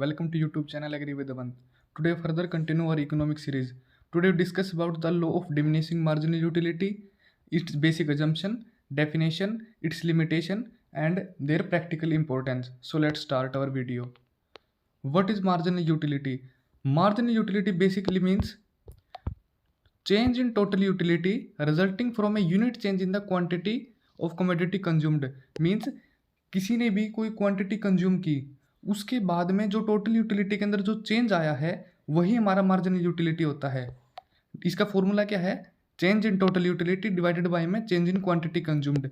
Welcome to YouTube channel Agree with Avant. Today further continue our economic series. Today we discuss about the law of diminishing marginal utility, its basic assumption, definition, its limitation and their practical importance. So let's start our video. What is marginal utility? Marginal utility basically means change in total utility resulting from a unit change in the quantity of commodity consumed. Means किसी ने भी कोई quantity consume की, उसके बाद में जो total utility के अंदर जो चेंज आया है वही हमारा मार्जिनल यूटिलिटी होता है। इसका फॉर्मूला क्या है? Change in total utility divided by में चेंज इन क्वांटिटी कंज्यूम्ड।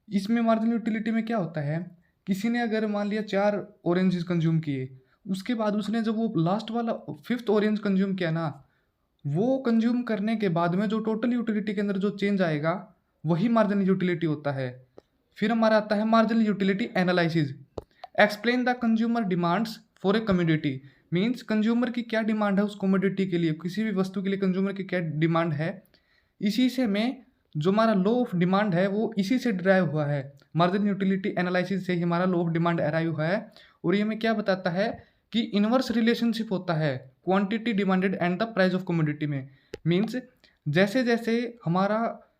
इसमें मार्जिनल यूटिलिटी में क्या होता है, किसी ने अगर मान लिया 4 ऑरेंजेस कंज्यूम किए, उसके बाद उसने जब वो लास्ट वाला 5th ऑरेंज कंज्यूम किया ना, वो कंज्यूम करने के बाद में जो टोटल यूटिलिटी के अंदर जो चेंज आएगा वही मार्जिनल यूटिलिटी होता है। फिर हमारा आता है marginal utility analysis. Explain the consumer demands for a commodity. Means consumer की क्या डिमांड है उस कमोडिटी के लिए, किसी भी वस्तु के लिए कंज्यूमर की क्या डिमांड है। इसी से में जो हमारा लॉ ऑफ डिमांड है वो इसी से डिराइव हुआ है, मार्जिनल यूटिलिटी एनालिसिस से ही हमारा लॉ ऑफ डिमांड अराइव हुआ है। और ये में क्या बताता है कि इनवर्स रिलेशनशिप होता है quantity demanded and the price of commodity में। मीन्स जैसे जैसे हमारा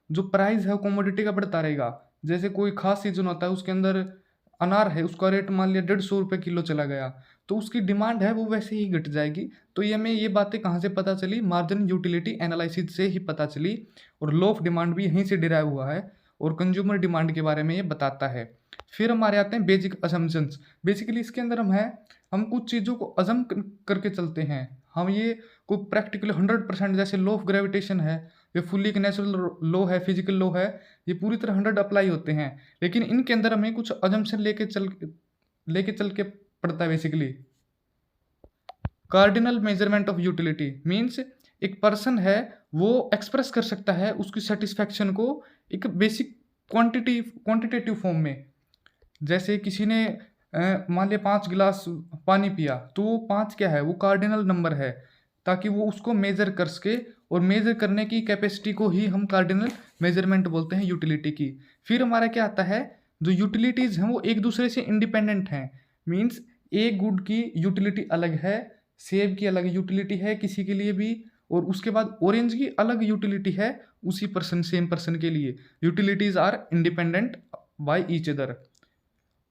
जो प्राइस है कमोडिटी का बढ़ता रहेगा, जैसे कोई खास सीजन होता है उसके अंदर अनार है, उसका रेट मान लिया 150 रुपये किलो चला गया, तो उसकी डिमांड है वो वैसे ही घट जाएगी। तो ये में ये बातें कहाँ से पता चली? मार्जिनल यूटिलिटी एनालिसिस से ही पता चली। और लॉ ऑफ डिमांड भी यहीं से डिराइव हुआ है और कंज्यूमर डिमांड के बारे में ये बताता है। फिर हमारे आते हैं बेसिक असम्पशंस। बेसिकली इसके अंदर हम कुछ चीज़ों को अजम करके चलते हैं। हम ये को प्रैक्टिकली 100% जैसे लॉ ऑफ ग्रेविटेशन है, ये फुल्ली एक नेचुरल लॉ है, फिजिकल लॉ है, ये पूरी तरह 100 अप्लाई होते हैं, लेकिन इनके अंदर हमें कुछ अजम्पशन लेके चल के पड़ता है। Basically cardinal measurement of utility means एक पर्सन है वो एक्सप्रेस कर सकता है उसकी सेटिस्फैक्शन को एक बेसिक क्वांटिटेटिव फॉर्म में। जैसे किसी ने मान लिया 5 गिलास पानी पिया, तो वो 5 क्या है, वो कार्डिनल नंबर है, ताकि वो उसको मेज़र कर सके। और मेज़र करने की कैपेसिटी को ही हम कार्डिनल मेजरमेंट बोलते हैं यूटिलिटी की। फिर हमारा क्या आता है, जो यूटिलिटीज़ हैं वो एक दूसरे से इंडिपेंडेंट हैं। मीन्स एक गुड की यूटिलिटी अलग है, सेब की अलग यूटिलिटी है किसी के लिए भी, और उसके बाद ऑरेंज की अलग यूटिलिटी है उसी पर्सन सेम पर्सन के लिए। Utilities are independent by each other.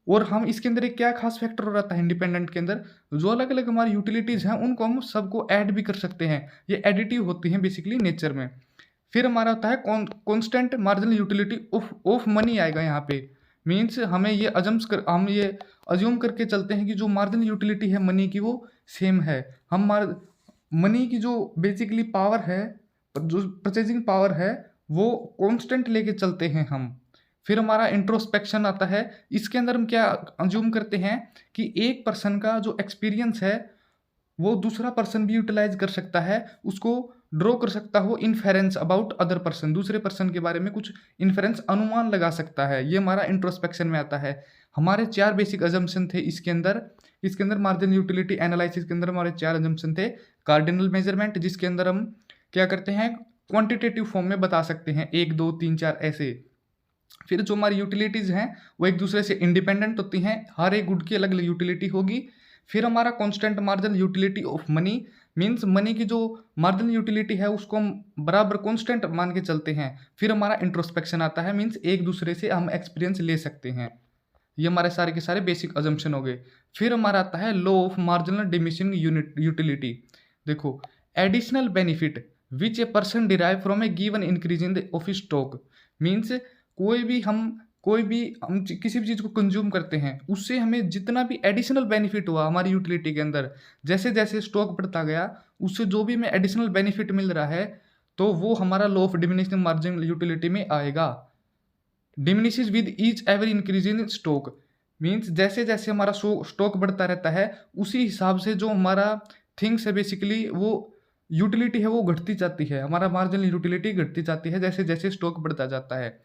और हम इसके अंदर एक क्या खास फैक्टर हो रहता है इंडिपेंडेंट के अंदर, जो अलग अलग हमारी यूटिलिटीज़ हैं उनको हम सबको ऐड भी कर सकते हैं, ये एडिटिव होती हैं बेसिकली नेचर में। फिर हमारा होता है constant marginal utility of money आएगा यहाँ पे। मीन्स हम ये अज्यूम करके चलते हैं कि जो मार्जिनल यूटिलिटी है मनी की वो सेम है। हम मनी की जो बेसिकली पावर है, जो परचेजिंग पावर है, वो कांस्टेंट लेके चलते हैं हम। फिर हमारा इंट्रोस्पेक्शन आता है। इसके अंदर हम क्या अज्यूम करते हैं कि एक पर्सन का जो एक्सपीरियंस है वो दूसरा पर्सन भी यूटिलाइज कर सकता है, उसको ड्रॉ कर सकता हो इन्फेरेंस अबाउट अदर पर्सन, दूसरे पर्सन के बारे में कुछ इन्फेरेंस अनुमान लगा सकता है। ये हमारा इंट्रोस्पेक्शन में आता है। हमारे 4 बेसिक अजम्पशन थे इसके अंदर मार्जिनल यूटिलिटी एनालिसिस के अंदर हमारे 4 अजम्पशन थे। कार्डिनल मेजरमेंट, जिसके अंदर हम क्या करते हैं क्वांटिटेटिव फॉर्म में बता सकते हैं 1 2 3 4 ऐसे। फिर जो हमारी यूटिलिटीज़ हैं वो एक दूसरे से इंडिपेंडेंट होती हैं, हर एक गुड की अलग अलग यूटिलिटी होगी। फिर हमारा constant marginal utility of money, means money की जो मार्जिनल यूटिलिटी है उसको हम बराबर कांस्टेंट मान के चलते हैं। फिर हमारा इंट्रोस्पेक्शन आता है, मींस एक दूसरे से हम एक्सपीरियंस ले सकते हैं। ये हमारे सारे के सारे बेसिक अजम्पशन हो गए। फिर हमारा आता है law of marginal diminishing utility. देखो, additional benefit which a person derive from a given increase in the of stock. Means कोई भी हम किसी भी चीज़ को कंज्यूम करते हैं, उससे हमें जितना भी एडिशनल बेनिफिट हुआ हमारी यूटिलिटी के अंदर, जैसे जैसे स्टॉक बढ़ता गया उससे जो भी हमें एडिशनल बेनिफिट मिल रहा है, तो वो हमारा law of diminishing marginal utility में आएगा। Diminishes with each every increase in stock. Means जैसे जैसे हमारा स्टॉक बढ़ता रहता है उसी हिसाब से जो हमारा थिंग्स है बेसिकली वो यूटिलिटी है वो घटती जाती है, हमारा मार्जिनल यूटिलिटी घटती जाती है जैसे जैसे स्टॉक बढ़ता जाता है।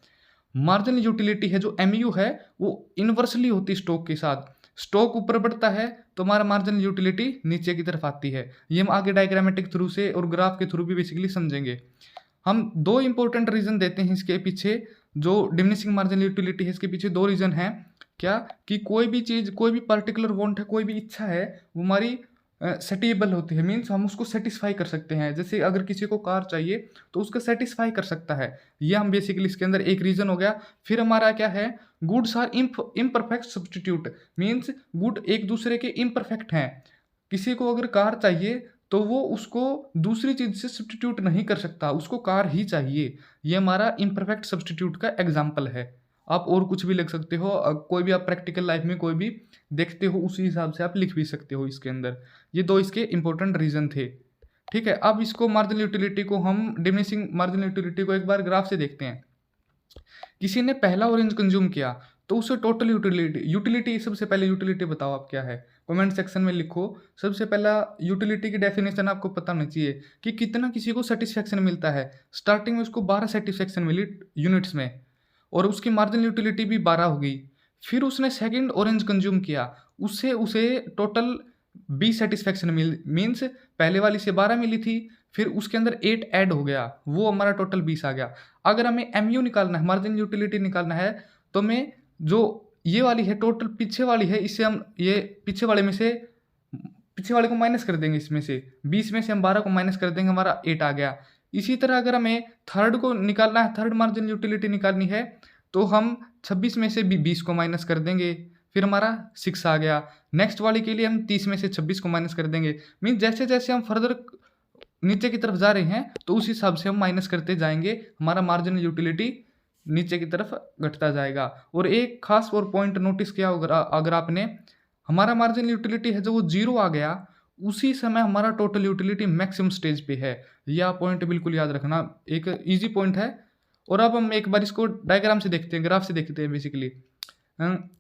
मार्जिनल यूटिलिटी है जो एमयू है वो इन्वर्सली होती है स्टॉक के साथ। स्टॉक ऊपर बढ़ता है तो हमारा मार्जिनल यूटिलिटी नीचे की तरफ आती है। ये हम आगे डायग्रामेटिक थ्रू से और ग्राफ के थ्रू भी बेसिकली समझेंगे। हम 2 इंपॉर्टेंट रीजन देते हैं इसके पीछे, जो डिमिनिशिंग मार्जिनल यूटिलिटी है इसके पीछे 2 रीजन हैं क्या कि कोई भी चीज़, कोई भी पर्टिकुलर वांट है, कोई भी इच्छा है, वो हमारी सेटिएबल होती है, मीन्स हम उसको सेटिस्फाई कर सकते हैं। जैसे अगर किसी को कार चाहिए तो उसको सेटिस्फाई कर सकता है। ये हम बेसिकली इसके अंदर एक रीज़न हो गया। फिर हमारा क्या है, goods are imperfect substitute, means good एक दूसरे के इम्परफेक्ट हैं। किसी को अगर कार चाहिए तो वो उसको दूसरी चीज़ से सब्स्टिट्यूट नहीं कर सकता, उसको कार ही चाहिए। ये हमारा इम्परफेक्ट सब्स्टिट्यूट का एग्जाम्पल है। आप और कुछ भी लिख सकते हो, कोई भी आप प्रैक्टिकल लाइफ में कोई भी देखते हो उसी हिसाब से आप लिख भी सकते हो इसके अंदर। ये दो इसके इंपॉर्टेंट रीज़न थे। ठीक है, अब इसको मार्जिनल यूटिलिटी को हम डिमिनिशिंग मार्जिनल यूटिलिटी को एक बार ग्राफ से देखते हैं। किसी ने पहला ऑरेंज कंज्यूम किया तो उसे टोटल यूटिलिटी सबसे पहले यूटिलिटी बताओ आप क्या है, कमेंट सेक्शन में लिखो। सबसे पहला यूटिलिटी की डेफिनेशन आपको पता होनी चाहिए कि कितना किसी को सेटिस्फेक्शन मिलता है। स्टार्टिंग में उसको 12 सेटिस्फेक्शन मिली यूनिट्स में, और उसकी मार्जिनल यूटिलिटी भी 12 हो गई। फिर उसने सेकंड ऑरेंज कंज्यूम किया, उससे उसे टोटल 20 सेटिस्फेक्शन मीन्स पहले वाली से 12 मिली थी, फिर उसके अंदर 8 ऐड हो गया, वो हमारा टोटल 20 आ गया। अगर हमें एमयू निकालना है, मार्जिनल यूटिलिटी निकालना है, तो हमें जो ये वाली है टोटल पीछे वाली है, इससे हम ये पीछे वाले में से पीछे वाले को माइनस कर देंगे, इसमें से 20 में से हम 12 को माइनस कर देंगे, हमारा 8 आ गया। इसी तरह अगर हमें थर्ड को निकालना है, थर्ड मार्जिनल यूटिलिटी निकालनी है, तो हम 26 में से भी 20 को माइनस कर देंगे, फिर हमारा 6 आ गया। नेक्स्ट वाली के लिए हम 30 में से 26 को माइनस कर देंगे। मीन्स जैसे जैसे हम फर्दर नीचे की तरफ जा रहे हैं तो उस हिसाब से हम माइनस करते जाएंगे, हमारा मार्जिनल यूटिलिटी नीचे की तरफ घटता जाएगा। और एक खास और पॉइंट नोटिस किया अगर आपने, हमारा मार्जिनल यूटिलिटी है जो वो 0 आ गया, उसी समय हमारा टोटल यूटिलिटी मैक्सिमम स्टेज पे है। यह पॉइंट बिल्कुल याद रखना, एक इजी पॉइंट है। और अब हम एक बार इसको डायग्राम से देखते हैं, ग्राफ से देखते हैं। बेसिकली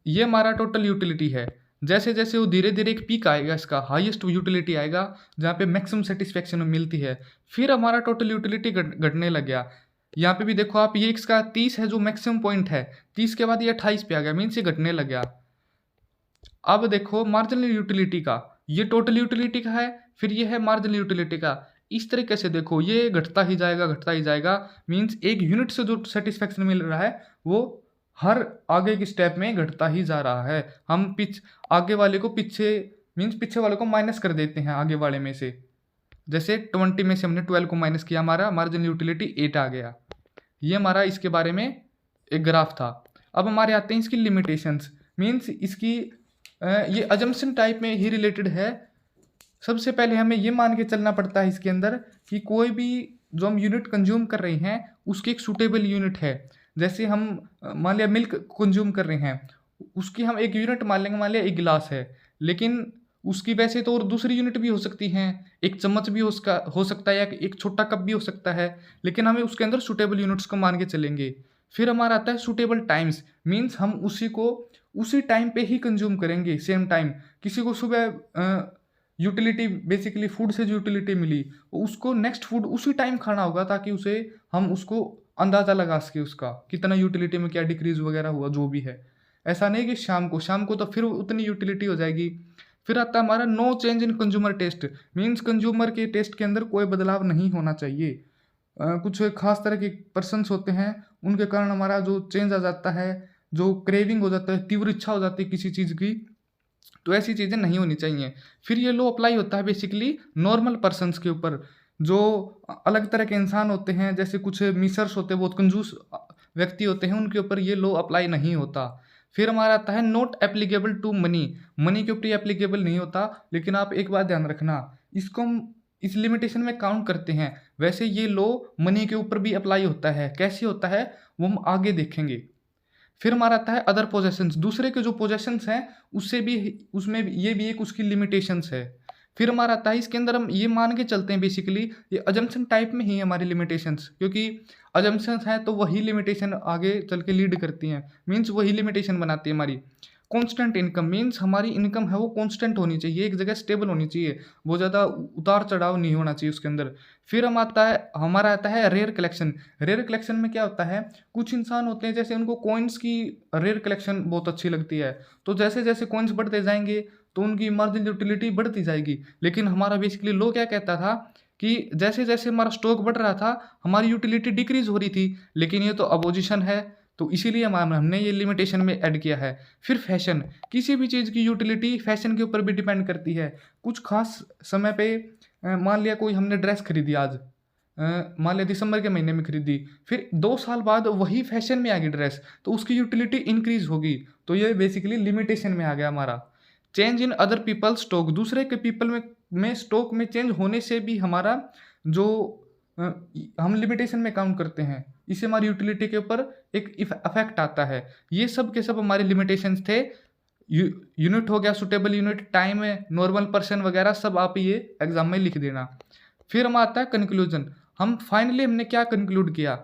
ये हमारा टोटल यूटिलिटी है। जैसे जैसे वो धीरे धीरे एक पीक आएगा, इसका हाईएस्ट यूटिलिटी आएगा जहाँ पे मैक्सिमम सेटिस्फेक्शन मिलती है, फिर हमारा टोटल यूटिलिटी घटने लग गया। यहाँ पे भी देखो आप, ये इसका 30 है जो मैक्सिमम पॉइंट है, 30 के बाद ये 28 पे आ गया, मीन्स ये घटने लग गया। अब देखो मार्जिनल यूटिलिटी का, ये टोटल यूटिलिटी का है, फिर ये है मार्जिनल यूटिलिटी का। इस तरीके से देखो ये घटता ही जाएगा, घटता ही जाएगा। मीन्स एक यूनिट से जो सेटिस्फेक्शन मिल रहा है वो हर आगे की स्टेप में घटता ही जा रहा है। हम आगे वाले को पीछे, मीन्स पीछे वाले को माइनस कर देते हैं आगे वाले में से। जैसे 20 में से हमने 12 को माइनस किया, हमारा मार्जिनल यूटिलिटी 8 आ गया। ये हमारा इसके बारे में एक ग्राफ था। अब हमारे आते हैं इसकी लिमिटेशंस, मीन्स इसकी ये अजम्पशन टाइप में ही रिलेटेड है। सबसे पहले हमें ये मान के चलना पड़ता है इसके अंदर कि कोई भी जो हम यूनिट कंज्यूम कर रहे हैं उसकी एक सूटेबल यूनिट है। जैसे हम मान लिया मिल्क कंज्यूम कर रहे हैं, उसकी हम एक यूनिट मान लेंगे, मान लिया 1 गिलास है, लेकिन उसकी वैसे तो और दूसरी यूनिट भी हो सकती हैं, एक चम्मच भी हो सकता है, या एक छोटा कप भी हो सकता है, लेकिन हमें उसके अंदर सूटेबल यूनिट्स को मान के चलेंगे। फिर हमारा आता है सूटेबल टाइम्स, मीन्स हम उसी टाइम पे ही कंज्यूम करेंगे, सेम टाइम। किसी को सुबह यूटिलिटी बेसिकली फूड से जो यूटिलिटी मिली, उसको नेक्स्ट फूड उसी टाइम खाना होगा, ताकि हम उसको अंदाज़ा लगा सके उसका कितना यूटिलिटी में क्या डिक्रीज वगैरह हुआ, जो भी है। ऐसा नहीं कि शाम को तो फिर उतनी यूटिलिटी हो जाएगी। फिर आता है हमारा no change in consumer taste, means consumer के टेस्ट के अंदर कोई बदलाव नहीं होना चाहिए। कुछ खास तरह के पर्सन्स होते हैं, उनके कारण हमारा जो चेंज आ जाता है, जो क्रेविंग हो जाता है, तीव्र इच्छा हो जाती है किसी चीज़ की, तो ऐसी चीज़ें नहीं होनी चाहिए। फिर ये लॉ अप्लाई होता है बेसिकली नॉर्मल पर्सन्स के ऊपर, जो अलग तरह के इंसान होते हैं, जैसे कुछ मिसर्स होते हैं, बहुत कंजूस व्यक्ति होते हैं, उनके ऊपर ये लॉ अप्लाई नहीं होता। फिर हमारा आता है not applicable to money, money के ऊपर एप्लीकेबल नहीं होता। लेकिन आप एक बात ध्यान रखना, इसको हम इस लिमिटेशन में काउंट करते हैं, वैसे ये लॉ मनी के ऊपर भी अप्लाई होता है। कैसे होता है वो हम आगे देखेंगे। फिर हमारा आता है अदर पोजेशंस, दूसरे के जो पोजेशंस हैं उसमें ये भी एक उसकी लिमिटेशंस है। फिर हमारा आता है इसके अंदर हम ये मान के चलते हैं बेसिकली ये अजम्पशन टाइप में ही हमारी लिमिटेशंस, क्योंकि अजम्पशंस हैं तो वही लिमिटेशन आगे चल के लीड करती हैं, मीन्स वही लिमिटेशन बनाती है हमारी। कांस्टेंट इनकम, मीन्स हमारी इनकम है वो कांस्टेंट होनी चाहिए, एक जगह स्टेबल होनी चाहिए, बहुत ज़्यादा उतार चढ़ाव नहीं होना चाहिए उसके अंदर। फिर हमारा आता है रेयर कलेक्शन। रेयर कलेक्शन में क्या होता है, कुछ इंसान होते हैं जैसे उनको कॉइन्स की रेयर कलेक्शन बहुत अच्छी लगती है, तो जैसे जैसे कॉइन्स बढ़ते जाएंगे तो उनकी मार्जिनल यूटिलिटी बढ़ती जाएगी। लेकिन हमारा बेसिकली लॉ क्या कहता था कि जैसे जैसे हमारा स्टॉक बढ़ रहा था हमारी यूटिलिटी डिक्रीज हो रही थी। लेकिन ये तो अपोजिशन है, तो इसीलिए हमने ये लिमिटेशन में ऐड किया है। फिर फैशन, किसी भी चीज़ की यूटिलिटी फैशन के ऊपर भी डिपेंड करती है। कुछ खास समय पे मान लिया कोई हमने ड्रेस खरीदी आज, मान लिया दिसंबर के महीने में खरीदी, फिर 2 साल बाद वही फैशन में आ गई ड्रेस, तो उसकी यूटिलिटी इंक्रीज़ होगी। तो ये बेसिकली लिमिटेशन में आ गया हमारा। Change in other people stock, दूसरे के पीपल में स्टॉक में चेंज होने से भी हमारा जो हम लिमिटेशन में काउंट करते हैं, इससे हमारी यूटिलिटी के ऊपर एक इफेक्ट आता है। ये सब के सब हमारे लिमिटेशंस थे। यूनिट हो गया, सुटेबल यूनिट, टाइम है, नॉर्मल पर्सन वगैरह सब आप ये एग्जाम में लिख देना। फिर हम आता है कंक्लूजन। हम फाइनली हमने क्या कंक्लूड किया?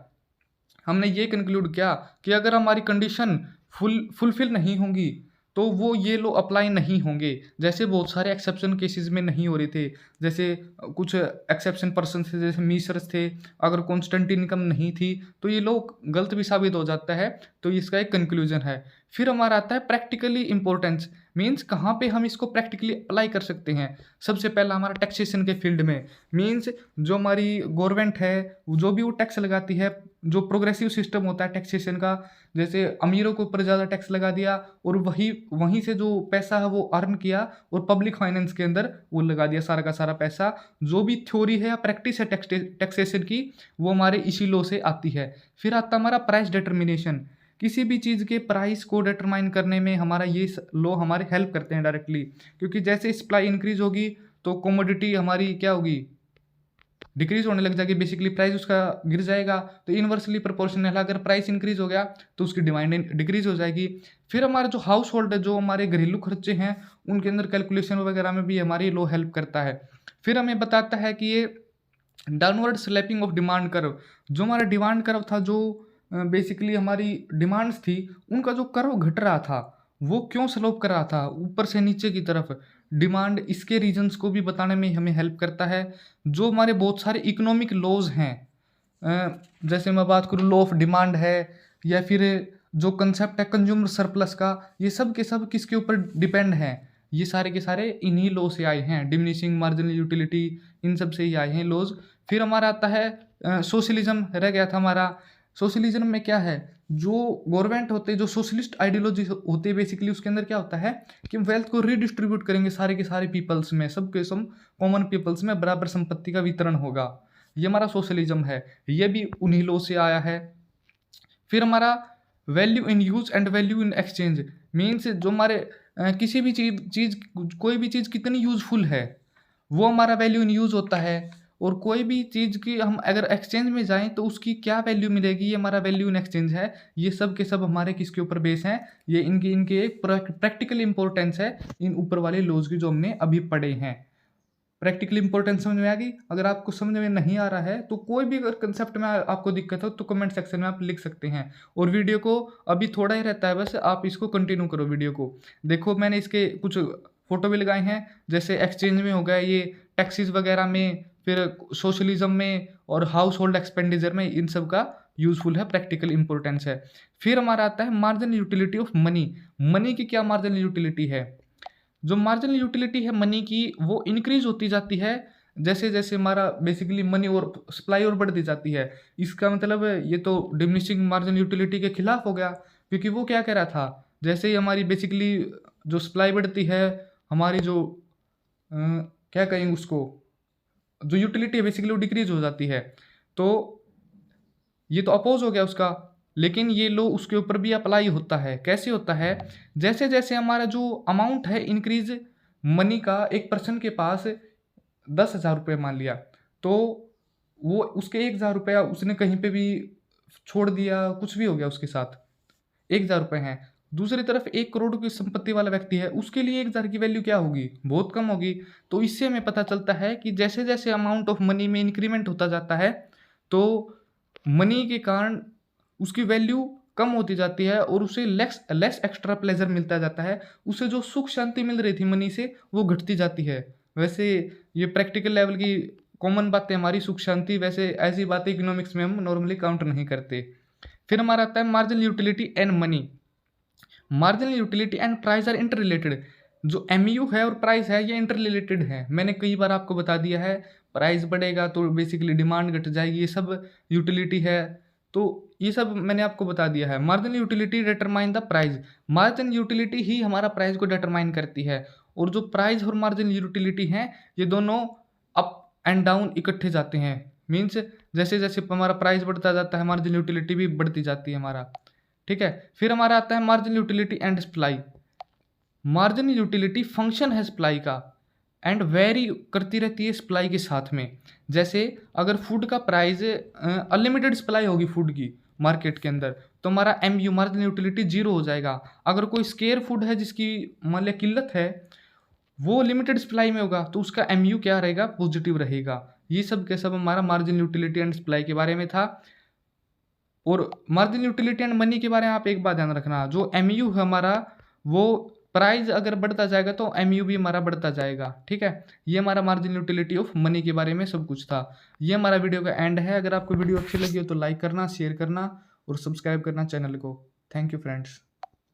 हमने ये कंक्लूड किया कि अगर हमारी कंडीशन फुलफिल नहीं होंगी तो वो ये लो अप्लाई नहीं होंगे। जैसे बहुत सारे एक्सेप्शन केसेस में नहीं हो रहे थे, जैसे कुछ एक्सेप्शन पर्सन थे, जैसे मीसर्स थे, अगर कांस्टेंट इनकम नहीं थी तो ये लोग गलत भी साबित हो जाता है। तो इसका एक कंक्लूजन है। फिर हमारा आता है प्रैक्टिकली इंपॉर्टेंस, मीन्स कहाँ पे हम इसको प्रैक्टिकली अप्लाई कर सकते हैं। सबसे पहला हमारा टैक्सेशन के फील्ड में, मीन्स जो हमारी गवर्नमेंट है जो भी वो टैक्स लगाती है, जो प्रोग्रेसिव सिस्टम होता है टैक्सेशन का, जैसे अमीरों के ऊपर ज़्यादा टैक्स लगा दिया और वहीं से जो पैसा है वो अर्न किया और पब्लिक फाइनेंस के अंदर वो लगा दिया सारा का सारा पैसा। जो भी थ्योरी है या प्रैक्टिस है टैक्सेशन की, वो हमारे इसी लॉ से आती है। फिर आता हमारा प्राइस डिटर्मिनेशन, किसी भी चीज़ के प्राइस को डिटरमाइन करने में हमारा ये लॉ हमारे हेल्प करते हैं डायरेक्टली, क्योंकि जैसे सप्लाई इंक्रीज होगी तो कमोडिटी हमारी क्या होगी, डिक्रीज होने लग जाएगी, बेसिकली प्राइस उसका गिर जाएगा। तो इन्वर्सली प्रोपोर्शनल, अगर प्राइस इंक्रीज हो गया तो उसकी डिमांड डिक्रीज हो जाएगी। फिर हमारे जो हाउस होल्ड है, जो हमारे घरेलू खर्चे हैं, उनके अंदर कैलकुलेशन वगैरह में भी हमारी लॉ हेल्प करता है। फिर हमें बताता है कि ये downward slapping of demand curve, जो हमारा डिमांड कर्व था, जो बेसिकली हमारी डिमांड्स थी, उनका जो कर्व घट रहा था वो क्यों स्लोप कर रहा था ऊपर से नीचे की तरफ, डिमांड, इसके रीजंस को भी बताने में हमें हेल्प करता है। जो हमारे बहुत सारे इकोनॉमिक लॉज हैं, जैसे मैं बात करूँ लॉ ऑफ डिमांड है, या फिर जो कंसेप्ट है कंज्यूमर सरप्लस का, ये सब के सब किसके ऊपर डिपेंड हैं? ये सारे के सारे इन्हीं लॉ से आए हैं। डिमिनिशिंग मार्जिनल यूटिलिटी, इन सब से ही आए हैं लॉज। फिर हमारा आता है सोशलिज्म, रह गया था हमारा। सोशलिज्म में क्या है, जो गवर्नमेंट होते हैं, जो सोशलिस्ट आइडियोलॉजी होती है, बेसिकली उसके अंदर क्या होता है कि वेल्थ को रीडिस्ट्रीब्यूट करेंगे सारे के सारे पीपल्स में, सबके सब कॉमन पीपल्स में बराबर संपत्ति का वितरण होगा। ये हमारा सोशलिज्म है, ये भी उन्हीं लॉ से आया है। फिर हमारा value in use and value in exchange, means जो हमारे किसी भी चीज़ कोई भी चीज़ कितनी यूजफुल है वो हमारा वैल्यू इन यूज होता है। और कोई भी चीज़ की हम अगर एक्सचेंज में जाएं तो उसकी क्या वैल्यू मिलेगी, ये हमारा वैल्यू इन एक्सचेंज है। ये सब के सब हमारे किसके ऊपर बेस हैं, ये इनके एक प्रैक्टिकल इंपॉर्टेंस है इन ऊपर वाले लॉज की जो हमने अभी पढ़े हैं। प्रैक्टिकल इंपॉर्टेंस समझ में आ गई? अगर आपको समझ में नहीं आ रहा है तो कोई भी अगर कंसेप्ट में आपको दिक्कत हो तो कमेंट सेक्शन में आप लिख सकते हैं। और वीडियो को अभी थोड़ा ही रहता है बस, आप इसको कंटिन्यू करो वीडियो को। देखो मैंने इसके कुछ फोटो भी लगाए हैं, जैसे एक्सचेंज में हो गया, ये टैक्सीज वगैरह में, फिर सोशलिज्म में और हाउस होल्ड एक्सपेंडिचर में, इन सब का यूजफुल है, प्रैक्टिकल इंपॉर्टेंस है। फिर हमारा आता है marginal utility of money. Money की क्या मार्जिनल यूटिलिटी है? जो मार्जिनल यूटिलिटी है मनी की, वो इंक्रीज होती जाती है जैसे जैसे हमारा बेसिकली मनी और सप्लाई और बढ़ती जाती है। इसका मतलब ये तो डिमिनिशिंग मार्जिनल यूटिलिटी के खिलाफ हो गया, क्योंकि वो क्या कह रहा था, जैसे ही हमारी बेसिकली जो सप्लाई बढ़ती है, हमारी जो क्या कहेंगे उसको, जो यूटिलिटी है बेसिकली वो डिक्रीज हो जाती है। तो ये तो अपोज हो गया उसका, लेकिन ये लो उसके ऊपर भी अप्लाई होता है। कैसे होता है? जैसे जैसे हमारा जो अमाउंट है इंक्रीज मनी का, एक पर्सन के पास 10,000 रुपये मान लिया, तो वो उसके 1,000 रुपया उसने कहीं पे भी छोड़ दिया, कुछ भी हो गया उसके साथ, 1,000 रुपये हैं। दूसरी तरफ 1 करोड़ की संपत्ति वाला व्यक्ति है, उसके लिए 1,000 की वैल्यू क्या होगी? बहुत कम होगी। तो इससे हमें पता चलता है कि जैसे जैसे अमाउंट ऑफ मनी में इंक्रीमेंट होता जाता है तो मनी के कारण उसकी वैल्यू कम होती जाती है और उसे लेस एक्स्ट्रा प्लेजर मिलता जाता है। उसे जो सुख शांति मिल रही थी मनी से वो घटती जाती है। वैसे ये प्रैक्टिकल लेवल की कॉमन बातें हमारी, सुख शांति, वैसे ऐसी बातें इकोनॉमिक्स में हम नॉर्मली काउंट नहीं करते। फिर हमारा आता है marginal utility and money. Marginal utility and price are interrelated. जो एमयू है और प्राइस है ये इंटर रिलेटेड है। मैंने कई बार आपको बता दिया है, प्राइस बढ़ेगा तो बेसिकली डिमांड घट जाएगी, ये सब यूटिलिटी है। तो ये सब मैंने आपको बता दिया है। Marginal utility determine the price, marginal utility ही हमारा प्राइस को डिटरमाइन करती है। और जो प्राइस और मार्जिनल यूटिलिटी हैं ये दोनों अप एंड डाउन इकट्ठे जाते हैं। मीन्स जैसे जैसे हमारा प्राइस बढ़ता जाता है मार्जिनल यूटिलिटी भी बढ़ती जाती है हमारा, ठीक है। फिर हमारा आता है marginal utility and supply. Marginal utility function है सप्लाई का एंड वेरी करती रहती है सप्लाई के साथ में। जैसे अगर फूड का प्राइस अनलिमिटेड सप्लाई होगी फूड की मार्केट के अंदर, तो हमारा MU मार्जिनल यूटिलिटी 0 हो जाएगा। अगर कोई स्केयर फूड है जिसकी मान लिया किल्लत है, वो लिमिटेड सप्लाई में होगा, तो उसका MU क्या रहेगा, पॉजिटिव रहेगा। ये सब के सब हमारा मार्जिनल यूटिलिटी एंड सप्लाई के बारे में था। और मार्जिनल यूटिलिटी एंड मनी के बारे में आप एक बात ध्यान रखना, जो MU है हमारा, वो प्राइस अगर बढ़ता जाएगा तो MU भी हमारा बढ़ता जाएगा, ठीक है। ये हमारा मार्जिनल यूटिलिटी ऑफ मनी के बारे में सब कुछ था। ये हमारा वीडियो का एंड है। अगर आपको वीडियो अच्छी लगी हो तो लाइक करना, शेयर करना और सब्सक्राइब करना चैनल को। Thank you friends.